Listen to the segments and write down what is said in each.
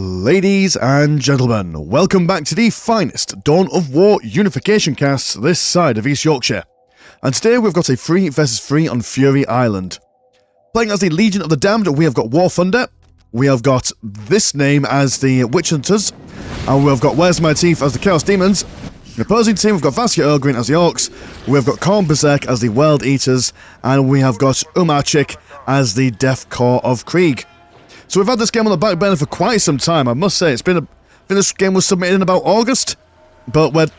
Ladies and gentlemen, welcome back to the finest Dawn of War Unification casts this side of East Yorkshire. And today we've got a 3 vs 3 on Fury Island. Playing as the Legion of the Damned, we have got War Thunder, we have got this name as the Witch Hunters, and we've got Where's My Teeth as the Chaos Demons. In the opposing team, we've got Vasya Urgreen as the Orks, we've got Khorne Berserk as the World Eaters, and we have got Umarchik as the Death Corps of Krieg. So we've had this game on the back burner for quite some time, I must say. This game was submitted in about August, but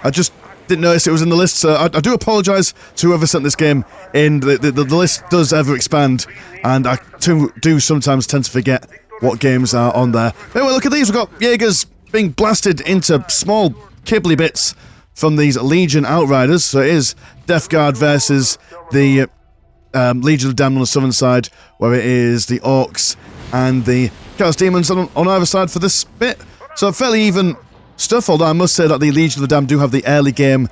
I just didn't notice it was in the list, so I do apologise to whoever sent this game in. The list does ever expand, and I do sometimes tend to forget what games are on there. Anyway, look at these. We've got Jaegers being blasted into small kibbly bits from these Legion Outriders. So it is Death Guard versus the Legion of the Damned on the southern side, where it is the Orks and the Chaos Demons on either side for this bit. So fairly even stuff, although I must say that the Legion of the Damned do have the early game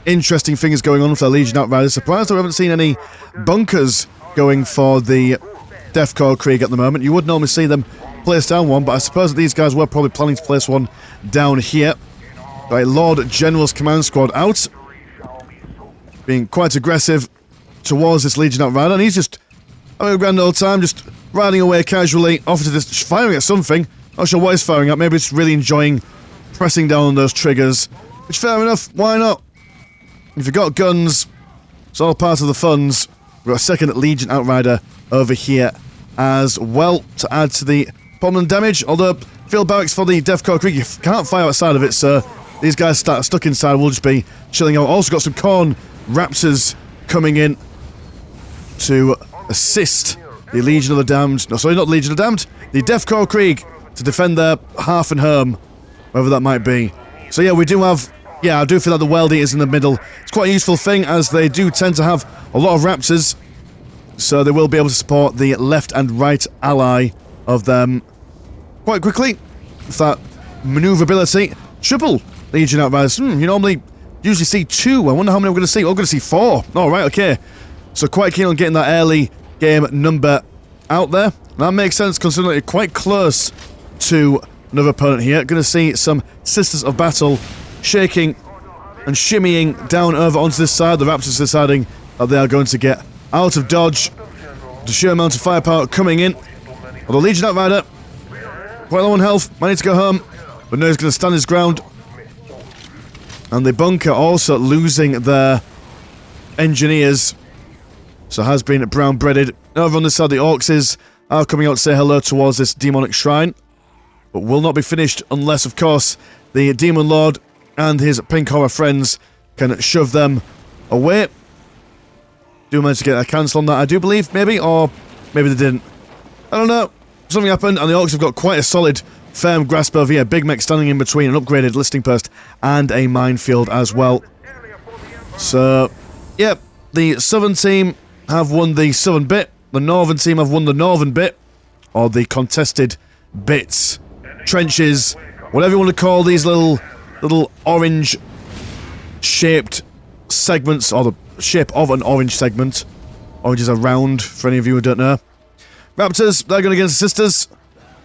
interesting things going on with their Legion Outriders. Surprised that we haven't seen any bunkers going for the Death Corps Krieg at the moment. You would normally see them place down one, but I suppose that these guys were probably planning to place one down here. Right, Lord General's command squad out, being quite aggressive towards this Legion Outrider, and he's just having a grand old time, just riding away casually, off to this, firing at something. Not sure what he's firing at, maybe it's really enjoying pressing down on those triggers. Which, fair enough, why not? If you've got guns, it's all part of the funds. We've got a second Legion Outrider over here as well to add to the problem and damage, although field barracks for the Death Corps Krieg, you can't fire outside of it, so these guys stuck inside will just be chilling out. Also got some Khorne Raptors coming in to assist the Legion of the Damned, no sorry, not Legion of the Damned, the Death Corps Krieg to defend their half and home, wherever that might be. So yeah, we do have, I do feel like the World Eaters in the middle. It's quite a useful thing, as they do tend to have a lot of Raptors, so they will be able to support the left and right ally of them quite quickly with that maneuverability. Triple Legion Outriders. You usually see 2. I wonder how many we're going to see. Oh, we're going to see 4. All right, okay. So quite keen on getting that early game number out there. That makes sense considering you're quite close to another opponent here. Going to see some Sisters of Battle shaking and shimmying down over onto this side. The Raptors deciding that they are going to get out of dodge. The sheer amount of firepower coming in. Although Legion Outrider, quite low on health, might need to go home. But no, he's going to stand his ground. And the bunker also losing their engineers. So has been brown-breaded. Over on this side, the Orks are coming out to say hello towards this demonic shrine. But will not be finished unless, of course, the Demon Lord and his pink horror friends can shove them away. Do manage to get a cancel on that, I do believe, maybe, or maybe they didn't. I don't know. Something happened, and the Orks have got quite a solid, firm grasp over here. Big mech standing in between an upgraded listing post and a minefield as well. So, yep, the southern team have won the southern bit. The northern team have won the northern bit, or the contested bits, trenches, whatever you want to call these little orange-shaped segments, or the shape of an orange segment. Orange is a round, for any of you who don't know. Raptors, they're going against the Sisters.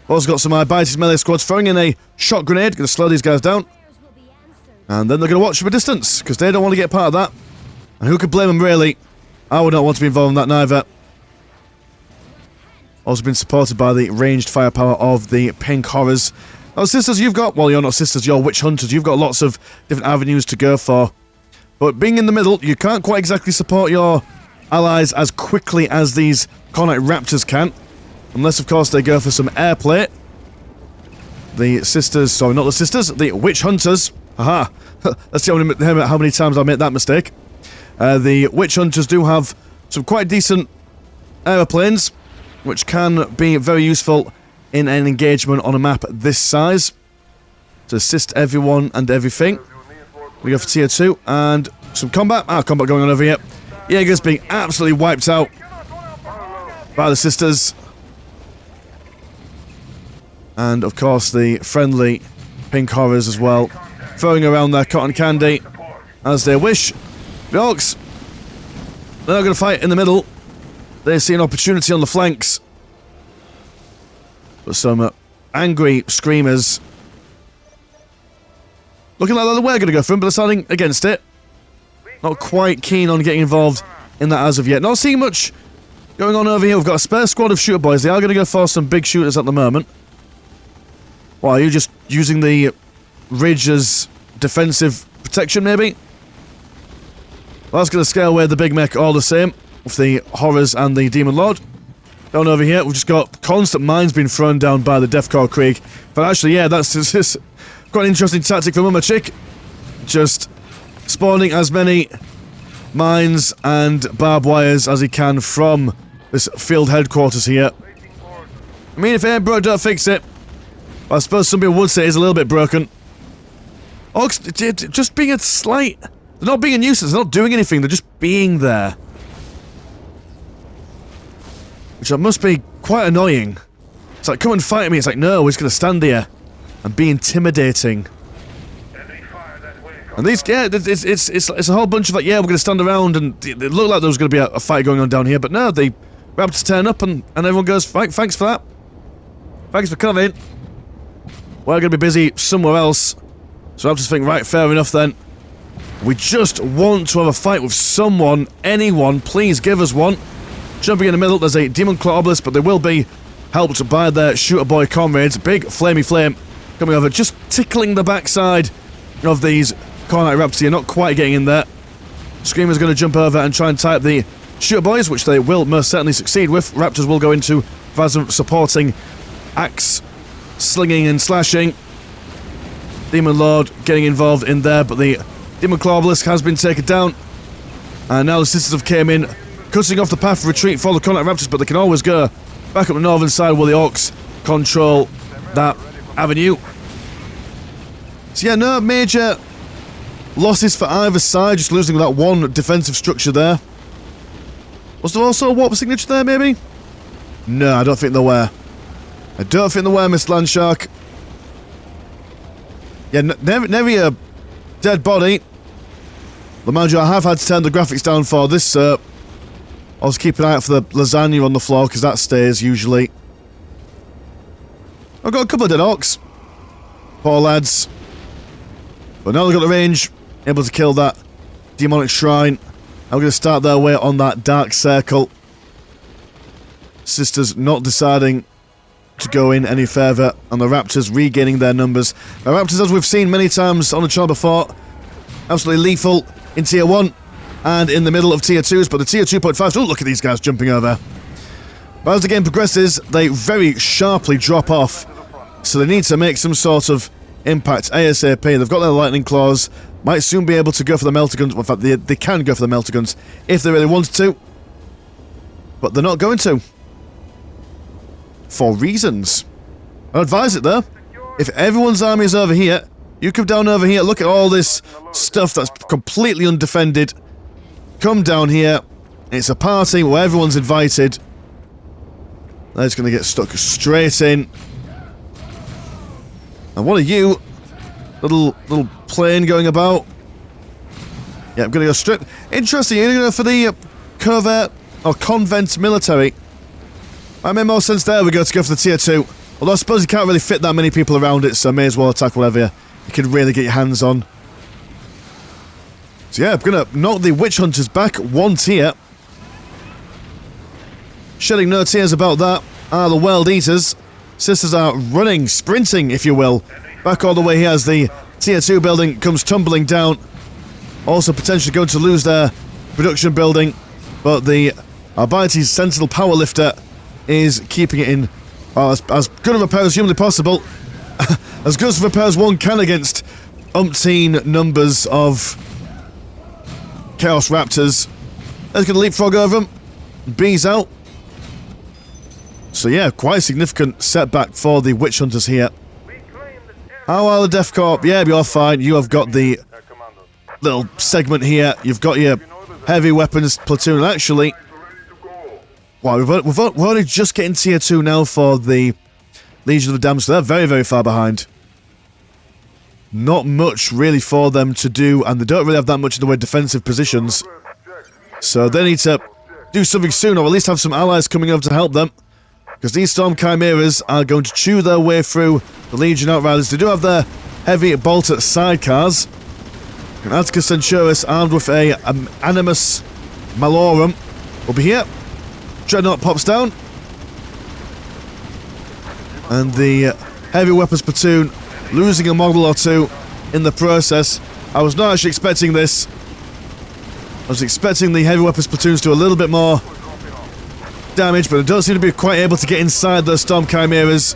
Also got some Bites melee squads throwing in a shot grenade, going to slow these guys down. And then they're going to watch from a distance, because they don't want to get part of that. And who could blame them, really? I would not want to be involved in that, neither. Also been supported by the ranged firepower of the Pink Horrors. Now, Sisters, you've got, well, you're not Sisters, you're Witch Hunters. You've got lots of different avenues to go for. But being in the middle, you can't quite exactly support your allies as quickly as these Khornite Raptors can. Unless, of course, they go for some airplay. The Sisters, sorry, not the Sisters, the Witch Hunters. Haha. Let's see how many times I made that mistake. The Witch Hunters do have some quite decent aeroplanes, which can be very useful in an engagement on a map this size to assist everyone and everything. We go for tier 2 and some combat. Combat going on over here. Jaegers being absolutely wiped out by the Sisters. And of course the friendly Pink Horrors as well, throwing around their cotton candy as they wish. The Orks, they're not going to fight in the middle. They see an opportunity on the flanks. But some angry screamers. Looking like we're going to go for him, but they're starting against it. Not quite keen on getting involved in that as of yet. Not seeing much going on over here. We've got a spare squad of shooter boys. They are going to go for some big shooters at the moment. Why, are you just using the ridge as defensive protection, maybe? Well, that's going to scare away the big mech all the same, with the horrors and the demon lord. Down over here, we've just got constant mines being thrown down by the Deathcore Krieg. But actually, yeah, that's just quite an interesting tactic from Mama Chick. Just spawning as many mines and barbed wires as he can from this field headquarters here. I mean, if it ain't broke, don't fix it. But I suppose some people would say it's a little bit broken. Orks just being a slight... They're not being a nuisance, they're not doing anything, they're just being there. Which must be quite annoying. It's like, come and fight me. It's like, no, we're just going to stand here and be intimidating. And these, yeah, it's a whole bunch of like, yeah, we're going to stand around, and it looked like there was going to be a fight going on down here, but no, the Raptors turn up and everyone goes, thanks for that. Thanks for coming. We're going to be busy somewhere else. So Raptors think, right, fair enough then. We just want to have a fight with someone, anyone, please give us one. Jumping in the middle, there's a Demon Claw Obelisk, but they will be helped by their shooter boy comrades. Big flamey flame coming over, just tickling the backside of these Cornite Raptors. You're not quite getting in there. Screamer's going to jump over and try and tie up the shooter boys, which they will most certainly succeed with. Raptors will go into Phasm supporting axe slinging and slashing. Demon Lord getting involved in there, but the Demon Claw Obelisk has been taken down. And now the Sisters have came in, cutting off the path of retreat for the Cornite Raptors, but they can always go back up the northern side where the Orks control that avenue. So yeah, no major losses for either side, just losing that one defensive structure there. Was there also a warp signature there, maybe? No, I don't think there were. I don't think there were, Miss Landshark. Yeah, never a dead body. The manager, I have had to turn the graphics down for this, also keep an eye out for the lasagna on the floor, because that stays usually. I've got a couple of dead orcs. Poor lads. But now they've got the range, able to kill that demonic shrine. I'm going to start their way on that dark circle. Sisters not deciding to go in any further, and the Raptors regaining their numbers. The Raptors, as we've seen many times on the channel before, absolutely lethal in Tier 1 and in the middle of Tier 2s, but the Tier 2.5s, oh, look at these guys jumping over. But as the game progresses, they very sharply drop off, so they need to make some sort of impact ASAP. They've got their lightning claws, might soon be able to go for the melter guns. Well, in fact, they can go for the melter guns if they really wanted to, but they're not going to. For reasons. I advise it though. If everyone's army is over here, you come down over here, look at all this stuff that's completely undefended. Come down here. It's a party where everyone's invited. They're just going to get stuck straight in. And what are you? Little plane going about. Yeah, I'm going to go straight. Interesting, you're going to go for the covert or convent military. I made more sense there we go to go for the Tier 2. Although I suppose you can't really fit that many people around it, so may as well attack whatever you can really get your hands on. So yeah, I'm going to knock the Witch Hunters back one tier. Shedding no tears about that are the World Eaters. Sisters are running, sprinting if you will, back all the way here as the Tier 2 building comes tumbling down. Also potentially going to lose their production building, but the Arbites Sentinel Powerlifter is keeping it in as good of repair as humanly possible. As good as repair as one can against umpteen numbers of Chaos Raptors. They're going to leapfrog over them. Bees out. So yeah, quite a significant setback for the Witch Hunters here. How are the Death Corps? Yeah, you're fine. You have got the little segment here. You've got your heavy weapons platoon. Actually, wow, we're only just getting Tier 2 now for the Legion of the Damned, so they're very, very far behind. Not much really for them to do, and they don't really have that much in the way of defensive positions. So they need to do something soon, or at least have some allies coming over to help them. because these Storm Chimeras are going to chew their way through the Legion Outriders. They do have their heavy bolter sidecars. And Atticus Centuris, armed with a Animus Malorum, will be here. Dreadnought pops down. And the heavy weapons platoon losing a model or two in the process. I was not actually expecting this. I was expecting the heavy weapons platoons to do a little bit more damage, but they don't seem to be quite able to get inside the Storm Chimeras.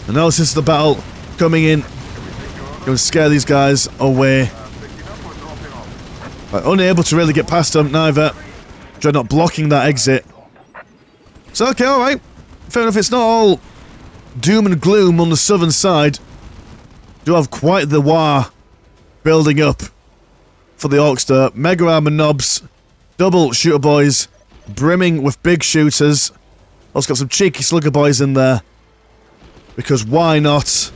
Analysis of the battle coming in. Going to scare these guys away. But unable to really get past them, neither. Dreadnought blocking that exit. So, okay, alright. Fair enough, it's not all doom and gloom on the southern side. Do have quite the war building up for the Orks there. Mega armor knobs, double shooter boys, brimming with big shooters. Also got some cheeky slugger boys in there. Because why not?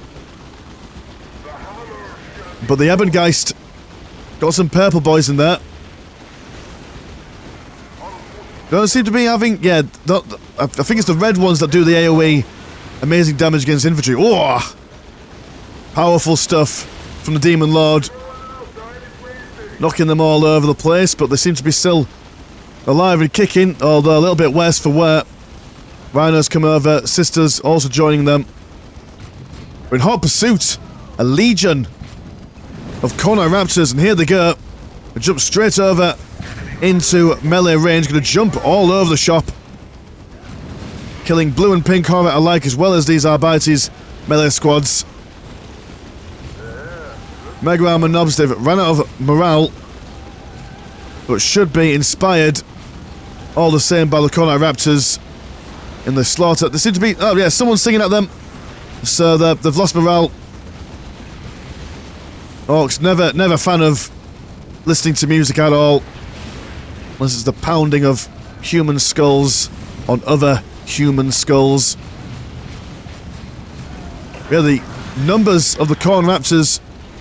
But the Ebengeist got some purple boys in there. Don't seem to be having... Yeah, I think it's the red ones that do the AoE amazing damage against infantry. Oh! Powerful stuff from the Demon Lord. Knocking them all over the place, but they seem to be still alive and kicking, although a little bit worse for wear. Rhinos come over, Sisters also joining them. We're in hot pursuit. A legion of Chronicles, and here they go. They jump straight over into melee range, going to jump all over the shop. Killing blue and pink Hornet alike, as well as these Arbites melee squads. Mega armor knobs, they've ran out of morale, but should be inspired all the same by the Chronicles in the slaughter. They seem to be... Oh yeah, someone's singing at them. So they've lost morale. Orks, never fan of listening to music at all. Unless it's the pounding of human skulls on other human skulls. Yeah, the numbers of the Corn Raptors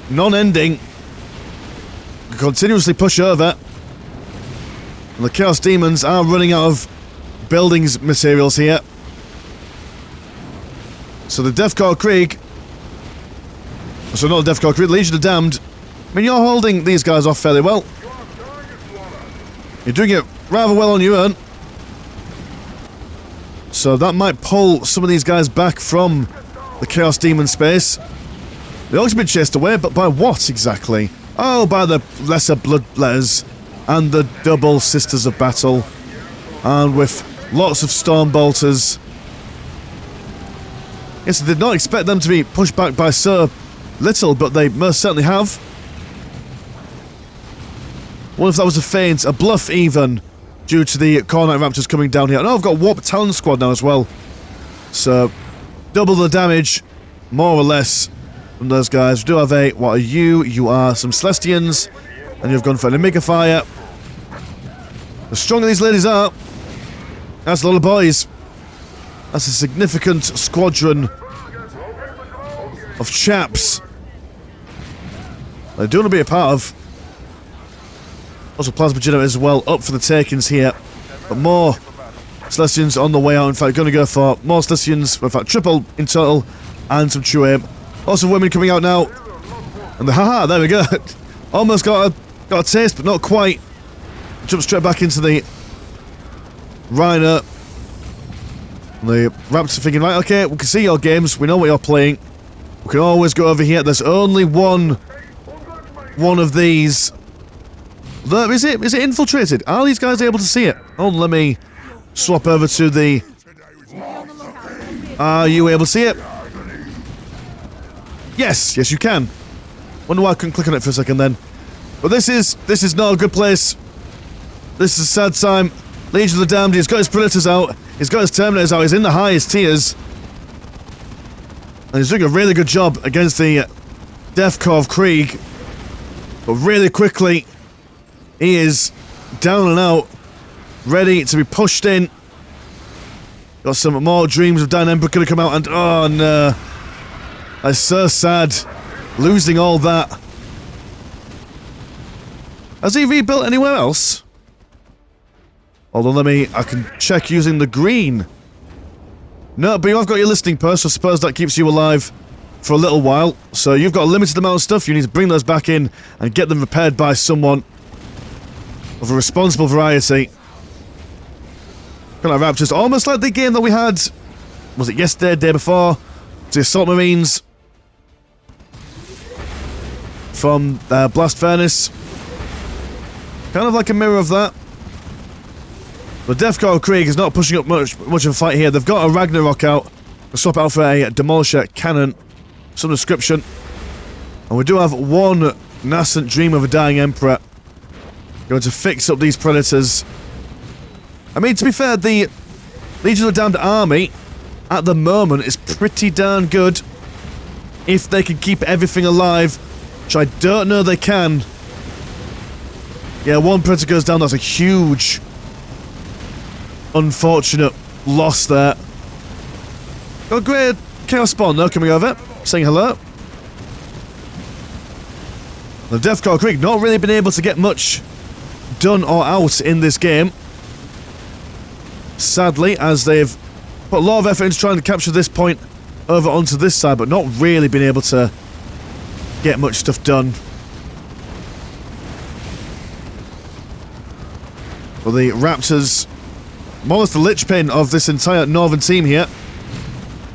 non-ending. Continuously push over. And the Chaos Demons are running out of buildings materials here. So the Deathcore Krieg... So not the Deathcore Krieg, Legion of Damned. I mean, you're holding these guys off fairly well. You're doing it rather well on your own. So that might pull some of these guys back from the Chaos Demon space. They also been chased away, but by what exactly? Oh, by the Lesser Bloodletters and the Double Sisters of Battle. And with lots of Storm Bolters. Yes, I did not expect them to be pushed back by so little, but they most certainly have. What if that was a feint, a bluff even, due to the Cornet Raptors coming down here? And I've got Warp Talon Squad now as well. So, double the damage, more or less, from those guys. We do have a... What are you? You are some Celestians, and you've gone for an Omega Fire. The stronger these ladies are, that's a lot of boys. That's a significant squadron of chaps they do want to be a part of. Also Plasma Generators as well, up for the takings here. But more Celestians on the way out. In fact, going to go for more Celestians, in fact triple in total, and some true aim. Also women coming out now. And the haha, there we go. Almost got a taste, but not quite. Jump straight back into the Rhino. The Raptors are thinking, right, okay, we can see your games, we know what you're playing. We can always go over here. There's only one of these. Is it infiltrated? Are these guys able to see it? Oh, let me swap over to the... Are you able to see it? Yes, yes you can. Wonder why I couldn't click on it for a second then. But this is not a good place. This is a sad time. Legion of the Damned, he's got his Predators out. He's got his Terminators out. He's in the highest tiers. And he's doing a really good job against the Deathcore of Krieg. But really quickly, he is down and out. Ready to be pushed in. Got some more Dreams of Dan Emperor going to come out and... Oh no. That's so sad. Losing all that. Has he rebuilt anywhere else? Although I can check using the green No, but you have got your listening post, so I suppose that keeps you alive for a little while. So you've got a limited amount of stuff, you need to bring those back in and get them repaired by someone of a responsible variety. Kind of Raptors, almost like the game that we had, was it yesterday, day before? The Assault Marines from Blast Furnace. Kind of like a mirror of that. But Deathcore Krieg is not pushing up much of a fight here. They've got a Ragnarok out. We'll swap out for a Demolisher cannon, some description. And we do have one nascent dream of a dying Emperor. Going to fix up these Predators. I mean, to be fair, the Legion of the Damned army, at the moment, is pretty darn good. If they can keep everything alive, which I don't know they can. Yeah, one Predator goes down, that's a huge, unfortunate loss there. Got a great Chaos Spawn though, coming over, saying hello. The Deathcore Krieg not really been able to get much done or out in this game. Sadly, as they've put a lot of effort into trying to capture this point over onto this side, but not really been able to get much stuff done. Well, the Raptors, more or less the linchpin of this entire northern team here,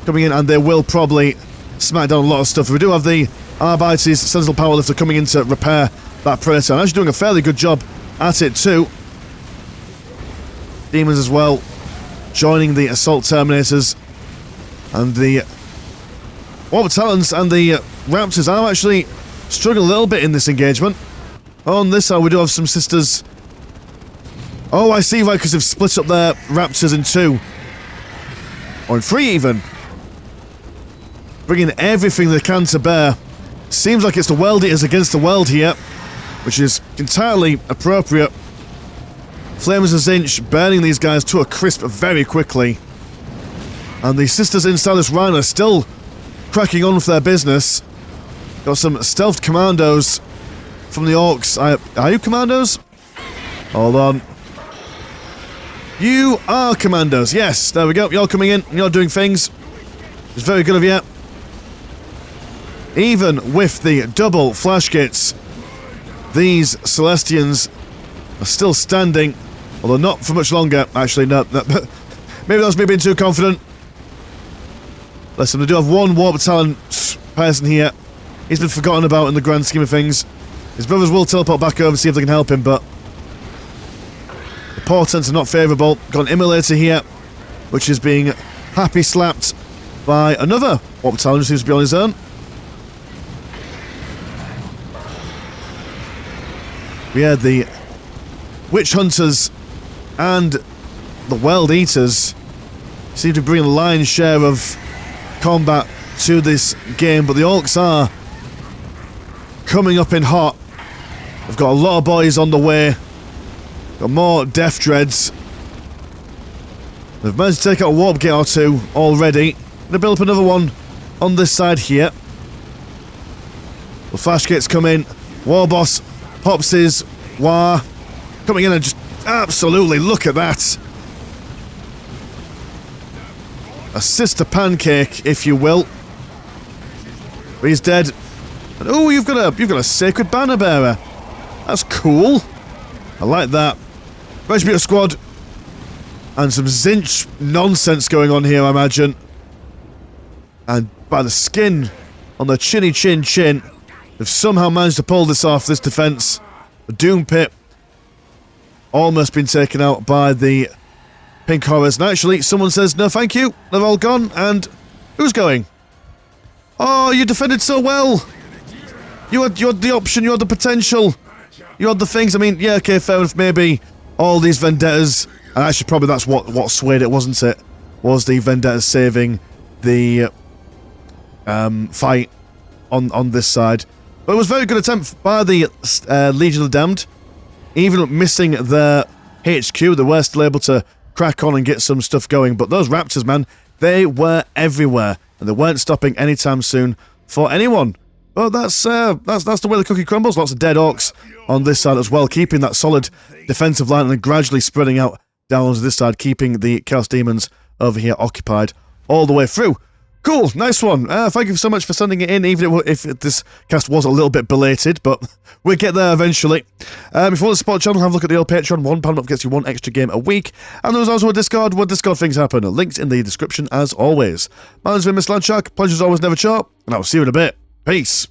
coming in, and they will probably smack down a lot of stuff. We do have the Arbites Sentinel Powerlifter coming in to repair that Predator, and actually doing a fairly good job at it too. Demons as well, joining the Assault Terminators, and the Warp Talons and the Raptors are actually struggling a little bit in this engagement. On this side we do have some sisters. Oh, I see, right, because they've split up their Raptors in two. Or in three even. Bringing everything they can to bear. Seems like it's the World Eaters against the world here, which is entirely appropriate. Flames of Zinch burning these guys to a crisp very quickly. And the sisters inside this Rhino are still cracking on with their business. Got some stealthed commandos from the Orks. Are you commandos? Hold on. You are commandos, yes, there we go. You're coming in, you're doing things. It's very good of you. Even with the double flash kits, these Celestians are still standing, although not for much longer. Actually, no, maybe that's me being too confident. Listen, we do have one Warp Talent person here. He's been forgotten about in the grand scheme of things. His brothers will teleport back over, see if they can help him, but the portents are not favourable. Got an Immolator here, which is being happy slapped by another Warp Talent who seems to be on his own. We had the Witch Hunters and the World Eaters seem to bring a lion's share of combat to this game, but the Orks are coming up in hot. They've got a lot of boys on the way. Got more Death Dreads. They've managed to take out a Warp Gate or two already. Gonna build up another one on this side here. The Flash Gates come in. War Boss pops his Wah. Coming in and just absolutely look at that. A sister pancake, if you will. But he's dead. And oh, you've got a Sacred Banner Bearer. That's cool. I like that. Retributor Squad. And some Zinch nonsense going on here, I imagine. And by the skin on the chinny chin chin, they've somehow managed to pull this off, this defense. The Doom Pit almost been taken out by the Pink Horrors. And actually, someone says, no thank you, they're all gone. And who's going? Oh, you defended so well. You had the option, you had the potential. You had the things, I mean, yeah, okay, fair enough, maybe all these vendettas, and actually probably that's what swayed it, wasn't it? Was the vendettas saving the fight on this side. But it was a very good attempt by the Legion of the Damned. Even missing their HQ, they were still able to crack on and get some stuff going. But those Raptors, man, they were everywhere, and they weren't stopping anytime soon for anyone. But that's the way the cookie crumbles. Lots of dead Orks on this side as well, keeping that solid defensive line and then gradually spreading out down onto this side, keeping the Chaos Demons over here occupied all the way through. Cool, nice one. Thank you so much for sending it in, even if this cast was a little bit belated, but we'll get there eventually. If you want to support the channel, have a look at the old Patreon. £1 gets you one extra game a week. And there's also a Discord where Discord things happen. Links in the description as always. My name's been Mr. Landshark. Pleasure as always, never short. And I'll see you in a bit. Peace.